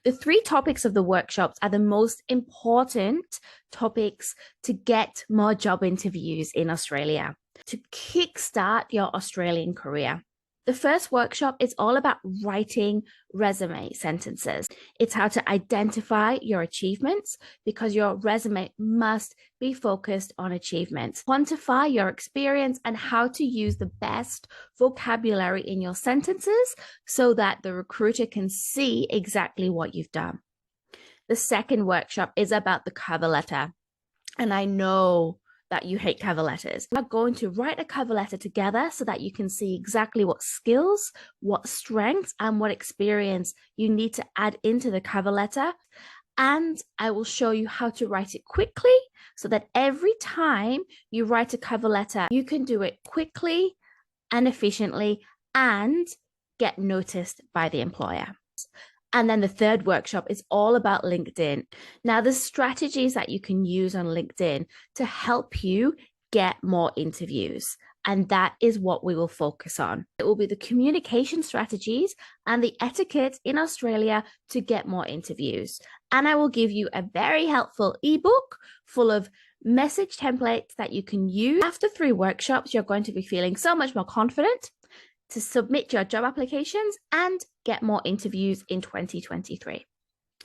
The three topics of the workshops are the most important topics to get more job interviews in Australia, to kickstart your Australian career. The first workshop is all about writing resume sentences. It's how to identify your achievements because your resume must be focused on achievements. Quantify your experience and how to use the best vocabulary in your sentences so that the recruiter can see exactly what you've done. The second workshop is about the cover letter. And I know that you hate cover letters. We're going to write a cover letter together so that you can see exactly what skills, what strengths, and what experience you need to add into the cover letter. And I will show you how to write it quickly so that every time you write a cover letter, you can do it quickly and efficiently and get noticed by the employer. And then the third workshop is all about LinkedIn. Now, there's strategies that you can use on LinkedIn to help you get more interviews. And that is what we will focus on. It will be the communication strategies and the etiquette in Australia to get more interviews. And I will give you a very helpful ebook full of message templates that you can use. After 3 workshops, you're going to be feeling so much more confident to submit your job applications and get more interviews in 2023.